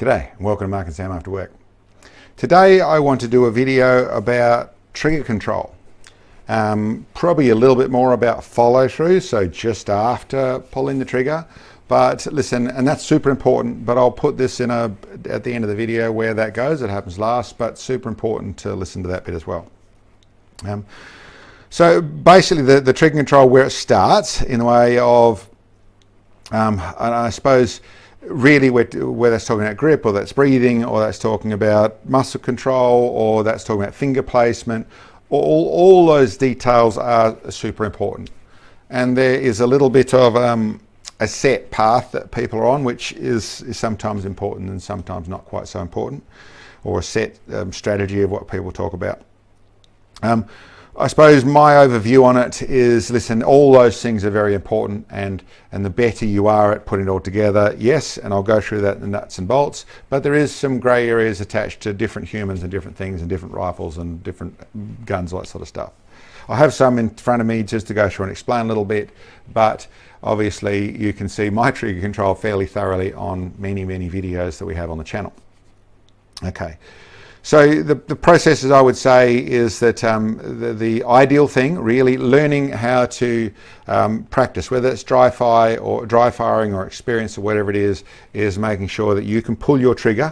G'day and welcome to Mark and Sam After Work. Today I want to do a video about trigger control. Probably a little bit more about follow through, so just after pulling the trigger. But listen, and that's super important, but I'll put this in at the end of the video where that goes. It happens last, but super important to listen to that bit as well. So basically the trigger control, where it starts in the way of, and I suppose really whether that's talking about grip or that's breathing or that's talking about muscle control or that's talking about finger placement, all those details are super important. And there is a little bit of a set path that people are on, which is sometimes important and sometimes not quite so important, or a set strategy of what people talk about. I suppose my overview on it is, listen, all those things are very important, and the better you are at putting it all together, yes, and I'll go through that in the nuts and bolts, but there is some grey areas attached to different humans and different things and different rifles and different guns, all that sort of stuff. I have some in front of me just to go through and explain a little bit, but obviously you can see my trigger control fairly thoroughly on many videos that we have on the channel. Okay. So the processes, I would say, is that the ideal thing, really learning how to practice, whether it's dry firing or experience or whatever it is making sure that you can pull your trigger.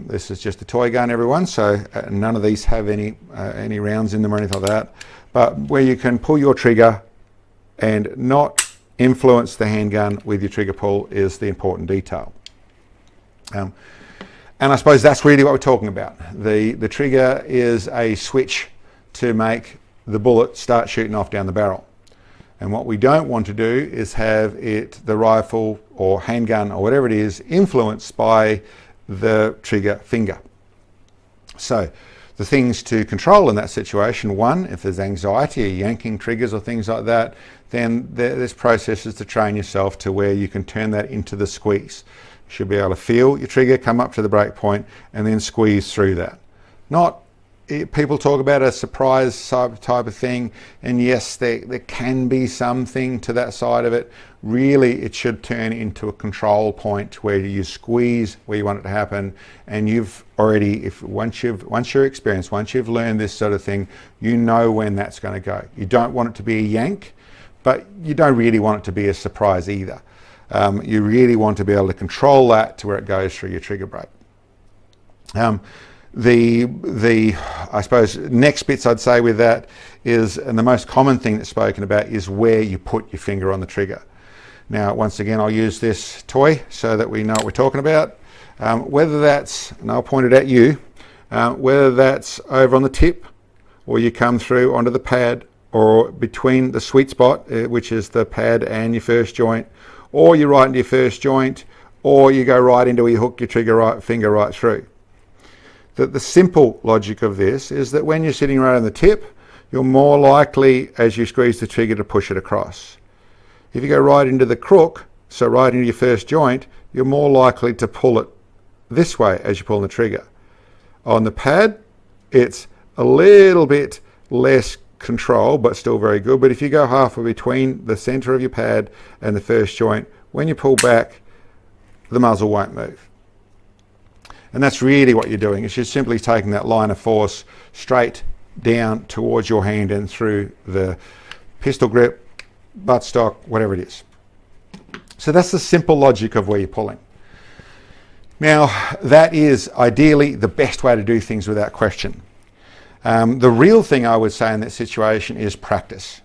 This is just a toy gun, everyone, so none of these have any rounds in them or anything like that. But where you can pull your trigger and not influence the handgun with your trigger pull is the important detail. And I suppose that's really what we're talking about. The trigger is a switch to make the bullet start shooting off down the barrel. And what we don't want to do is have the rifle or handgun or whatever it is influenced by the trigger finger. So the things to control in that situation, one, if there's anxiety or yanking triggers or things like that, then there's processes to train yourself to where you can turn that into the squeeze. You should be able to feel your trigger come up to the break point and then squeeze through that. People talk about a surprise type of thing, and yes, there can be something to that side of it. Really, it should turn into a control point where you squeeze where you want it to happen, and you've already, once you're experienced, once you've learned this sort of thing, you know when that's going to go. You don't want it to be a yank, but you don't really want it to be a surprise either. You really want to be able to control that to where it goes through your trigger brake. I suppose next bits I'd say with that is, and the most common thing that's spoken about, is where you put your finger on the trigger. Now, once again, I'll use this toy so that we know what we're talking about. Whether that's, and I'll point it at you, whether that's over on the tip, or you come through onto the pad, or between the sweet spot, which is the pad and your first joint, or you're right into your first joint, or you go right into where you hook your trigger finger right through. The simple logic of this is that when you're sitting right on the tip, you're more likely, as you squeeze the trigger, to push it across. If you go right into the crook, so right into your first joint, you're more likely to pull it this way as you pull the trigger. On the pad, it's a little bit less control, but still very good. But if you go halfway between the center of your pad and the first joint, when you pull back, the muzzle won't move. And that's really what you're doing. It's just simply taking that line of force straight down towards your hand and through the pistol grip, buttstock, whatever it is. So that's the simple logic of where you're pulling. Now, that is ideally the best way to do things without question. The real thing I would say in that situation is practice.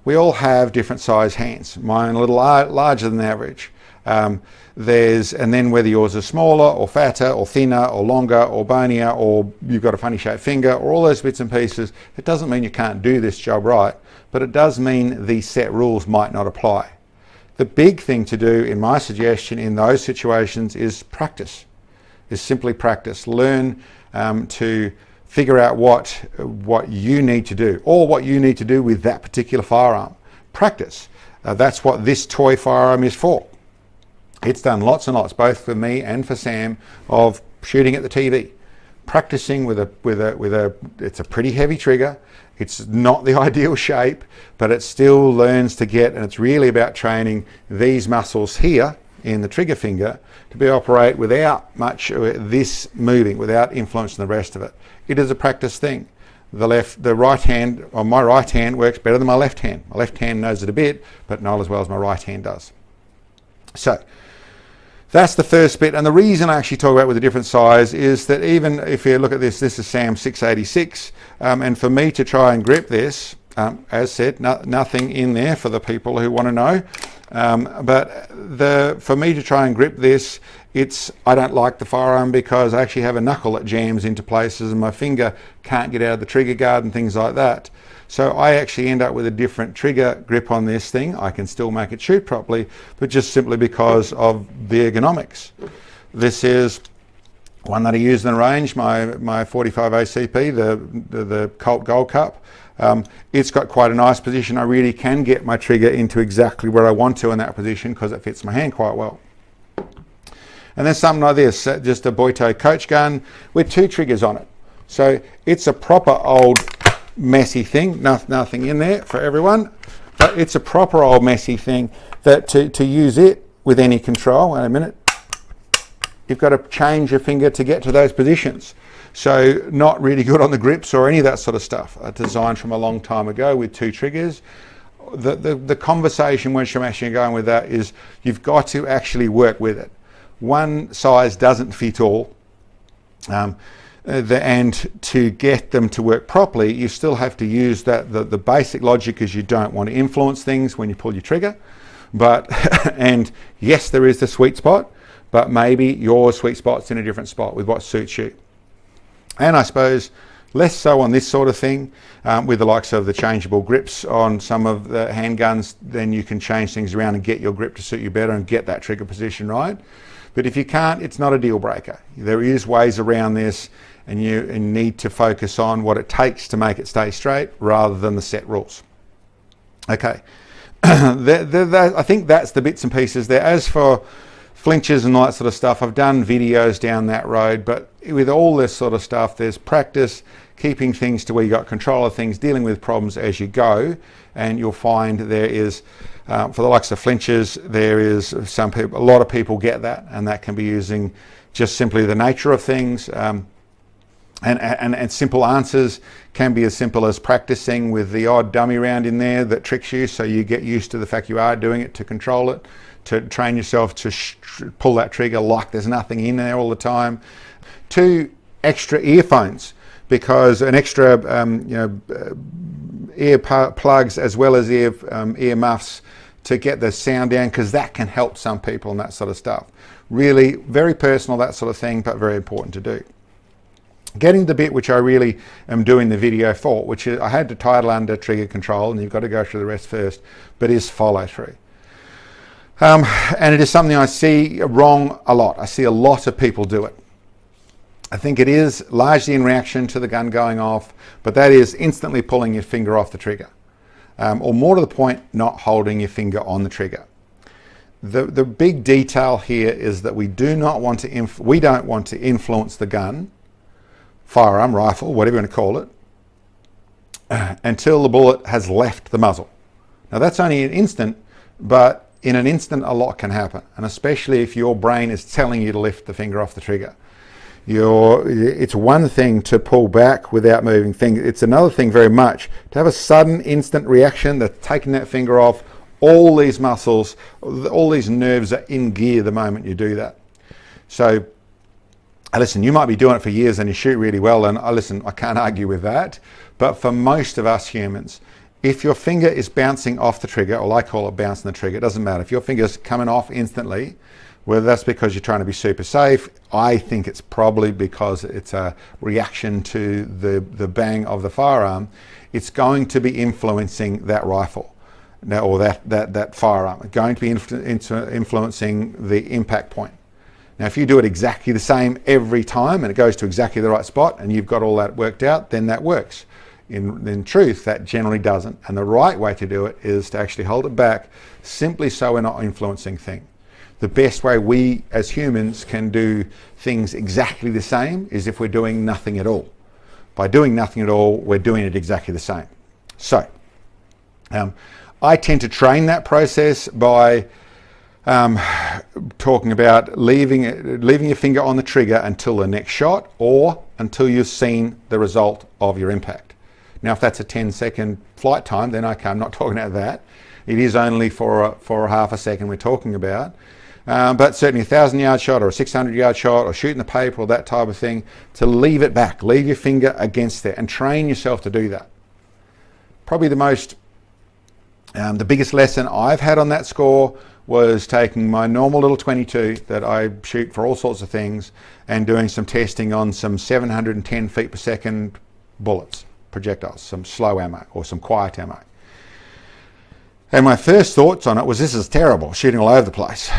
We all have different size hands. Mine a little larger than average. And then whether yours is smaller or fatter or thinner or longer or bonier, or you've got a funny shaped finger, or all those bits and pieces, it doesn't mean you can't do this job right, but it does mean these set rules might not apply. The big thing to do, in my suggestion, in those situations is practice. Is simply practice. Learn to figure out what you need to do, or what you need to do with that particular firearm. Practice. That's what this toy firearm is for. It's done lots and lots, both for me and for Sam, of shooting at the TV, practicing with it's a pretty heavy trigger. It's not the ideal shape, but it still learns to get, and it's really about training these muscles here in the trigger finger to be operate without much of this moving, without influencing the rest of it. It is a practice thing. The right hand, or my right hand, works better than my left hand. My left hand knows it a bit, but not as well as my right hand does. So that's the first bit. And the reason I actually talk about with a different size is that even if you look at this is Sam 686, and for me to try and grip this, as said, nothing in there for the people who want to know. But for me to try and grip this, I don't like the firearm because I actually have a knuckle that jams into places and my finger can't get out of the trigger guard and things like that. So I actually end up with a different trigger grip on this thing. I can still make it shoot properly, but just simply because of the ergonomics. This is one that I use in the range, my 45 ACP, the Colt Gold Cup. It's got quite a nice position. I really can get my trigger into exactly where I want to in that position because it fits my hand quite well. And then something like this, just a Boito coach gun with 2 triggers on it. So it's a proper old messy thing, nothing in there for everyone, but it's a proper old messy thing that to use it with any control, wait a minute, you've got to change your finger to get to those positions. So not really good on the grips or any of that sort of stuff. Designed from a long time ago with 2 triggers. The conversation which I'm actually going with that is you've got to actually work with it. One size doesn't fit all. And to get them to work properly, you still have to use the basic logic is you don't want to influence things when you pull your trigger. But, and yes, there is the sweet spot, but maybe your sweet spot's in a different spot with what suits you. And I suppose less so on this sort of thing, with the likes of the changeable grips on some of the handguns, then you can change things around and get your grip to suit you better and get that trigger position right. But if you can't, it's not a deal breaker. There is ways around this, and you need to focus on what it takes to make it stay straight rather than the set rules. Okay, I think that's the bits and pieces there. As for flinches and all that sort of stuff, I've done videos down that road, but with all this sort of stuff, there's practice, keeping things to where you got control of things, dealing with problems as you go, and you'll find there is, for the likes of flinches, there is a lot of people get that, and that can be using just simply the nature of things, and simple answers can be as simple as practicing with the odd dummy round in there that tricks you, so you get used to the fact you are doing it to control it, to train yourself to pull that trigger like there's nothing in there all the time. 2 extra earphones, because an extra ear plugs as well as ear muffs to get the sound down, because that can help some people and that sort of stuff. Really very personal, that sort of thing, but very important to do. Getting the bit which I really am doing the video for, which is I had to title under trigger control, and you've got to go through the rest first, but is follow through. And it is something I see wrong a lot. I see a lot of people do it. I think it is largely in reaction to the gun going off, but that is instantly pulling your finger off the trigger. Or more to the point, not holding your finger on the trigger. The big detail here is that we don't want to influence the gun, firearm, rifle, whatever you want to call it, until the bullet has left the muzzle. Now that's only an instant, but in an instant a lot can happen, and especially if your brain is telling you to lift the finger off the trigger. It's one thing to pull back without moving things. It's another thing very much to have a sudden instant reaction that's taking that finger off. All these muscles, all these nerves are in gear the moment you do that. So listen, you might be doing it for years and you shoot really well, and I can't argue with that. But for most of us humans, if your finger is bouncing off the trigger, or I call it bouncing the trigger, it doesn't matter. If your finger's coming off instantly, whether that's because you're trying to be super safe, I think it's probably because it's a reaction to the bang of the firearm, it's going to be influencing that rifle, or that firearm. It's going to be influencing the impact point. Now, if you do it exactly the same every time and it goes to exactly the right spot and you've got all that worked out, then that works. In truth, that generally doesn't. And the right way to do it is to actually hold it back, simply so we're not influencing things. The best way we as humans can do things exactly the same is if we're doing nothing at all. By doing nothing at all, we're doing it exactly the same. So, I tend to train that process by Talking about leaving your finger on the trigger until the next shot or until you've seen the result of your impact. Now, if that's a 10-second flight time, then okay, I'm not talking about that. It is only for a half a second we're talking about. But certainly a 1,000-yard shot or a 600-yard shot or shooting the paper or that type of thing, to leave it back, leave your finger against there and train yourself to do that. Probably the biggest lesson I've had on that score was taking my normal little 22 that I shoot for all sorts of things and doing some testing on some 710 feet per second bullets, projectiles, some slow ammo or some quiet ammo. And my first thoughts on it was, this is terrible, shooting all over the place.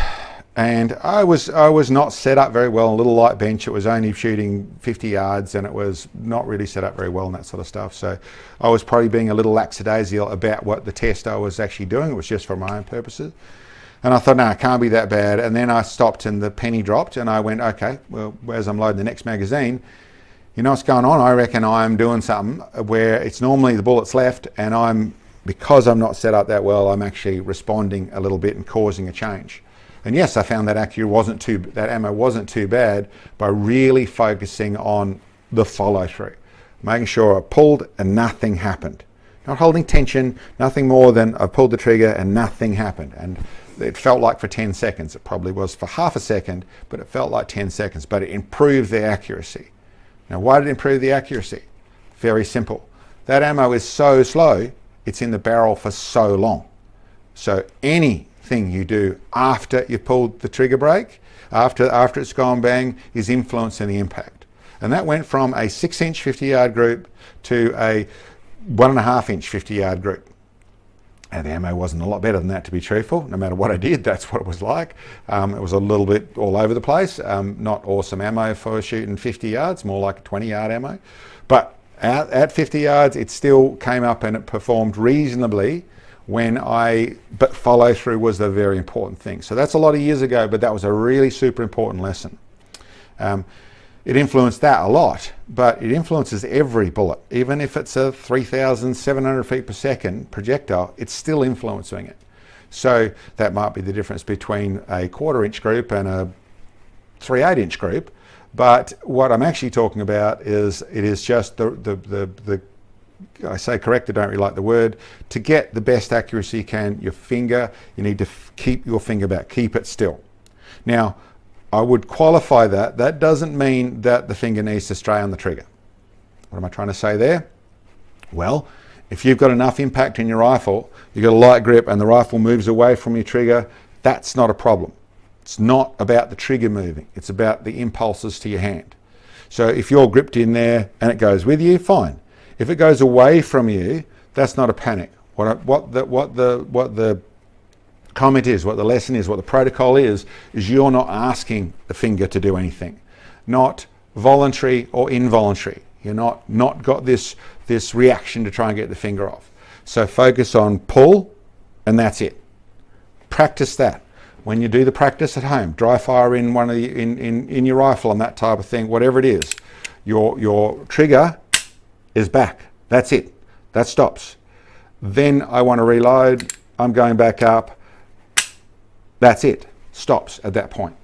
And I was not set up very well on a little light bench. It was only shooting 50 yards and it was not really set up very well and that sort of stuff. So I was probably being a little lackadaisical about what the test I was actually doing. It was just for my own purposes. And I thought, no, it can't be that bad. And then I stopped and the penny dropped and I went, okay, well, as I'm loading the next magazine, you know what's going on? I reckon I'm doing something where it's normally the bullet's left and because I'm not set up that well, I'm actually responding a little bit and causing a change. And yes, I found that that ammo wasn't too bad by really focusing on the follow through, making sure I pulled and nothing happened. Not holding tension, nothing more than I pulled the trigger and nothing happened. And it felt like for 10 seconds. It probably was for half a second, but it felt like 10 seconds. But it improved the accuracy. Now, why did it improve the accuracy? Very simple. That ammo is so slow, it's in the barrel for so long. So anything you do after you've pulled the trigger brake, after it's gone bang, is influencing the impact. And that went from a 6-inch 50-yard group to a 1.5-inch 50-yard group. And the ammo wasn't a lot better than that, to be truthful. No matter what I did, that's what it was like. It was a little bit all over the place. Not awesome ammo for shooting 50 yards, more like a 20-yard ammo. But at 50 yards, it still came up and it performed reasonably but follow through was the very important thing. So that's a lot of years ago, but that was a really super important lesson. It influenced that a lot, but it influences every bullet. Even if it's a 3,700 feet per second projectile, it's still influencing it. So that might be the difference between a 1/4-inch group and a 3/8-inch group. But what I'm actually talking about is it is just the I say correct, I don't really like the word, to get the best accuracy you can, your finger, you need to keep your finger back, keep it still. Now, I would qualify that. That doesn't mean that the finger needs to stay on the trigger. What am I trying to say there? Well, if you've got enough impact in your rifle, you've got a light grip and the rifle moves away from your trigger, that's not a problem. It's not about the trigger moving. It's about the impulses to your hand. So if you're gripped in there and it goes with you, fine. If it goes away from you, that's not a panic. What the comment is, what the lesson is, what the protocol is you're not asking the finger to do anything. Not voluntary or involuntary. You're not got this reaction to try and get the finger off. So focus on pull, and that's it. Practice that. When you do the practice at home, dry fire in one of in your rifle and that type of thing, whatever it is, your trigger is back. That's it. That stops. Then I want to reload. I'm going back up. That's it. Stops at that point.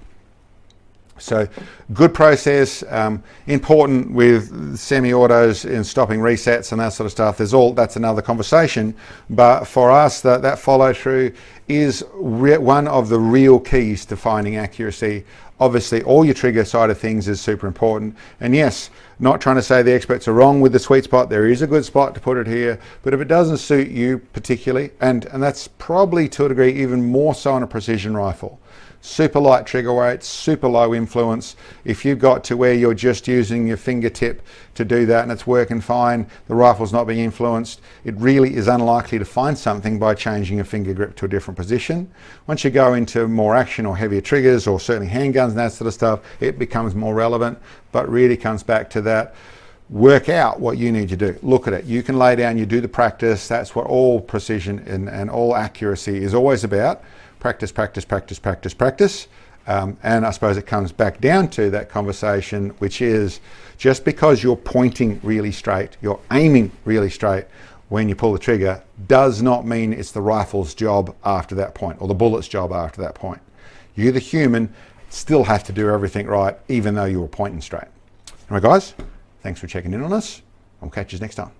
So good process, important with semi-autos in stopping resets and that sort of stuff. That's another conversation. But for us, that follow through is one of the real keys to finding accuracy. Obviously, all your trigger side of things is super important. And yes, not trying to say the experts are wrong with the sweet spot. There is a good spot to put it here. But if it doesn't suit you particularly, and that's probably to a degree even more so on a precision rifle, super light trigger weight, super low influence. If you've got to where you're just using your fingertip to do that and it's working fine, the rifle's not being influenced, it really is unlikely to find something by changing your finger grip to a different position. Once you go into more action or heavier triggers or certainly handguns and that sort of stuff, it becomes more relevant, but really comes back to that. Work out what you need to do. Look at it. You can lay down, you do the practice. That's what all precision and all accuracy is always about. Practice, practice, practice, practice, practice. And I suppose it comes back down to that conversation, which is just because you're pointing really straight, you're aiming really straight when you pull the trigger, does not mean it's the rifle's job after that point or the bullet's job after that point. You, the human, still have to do everything right, even though you were pointing straight. All right, guys, thanks for checking in on us. I'll catch you next time.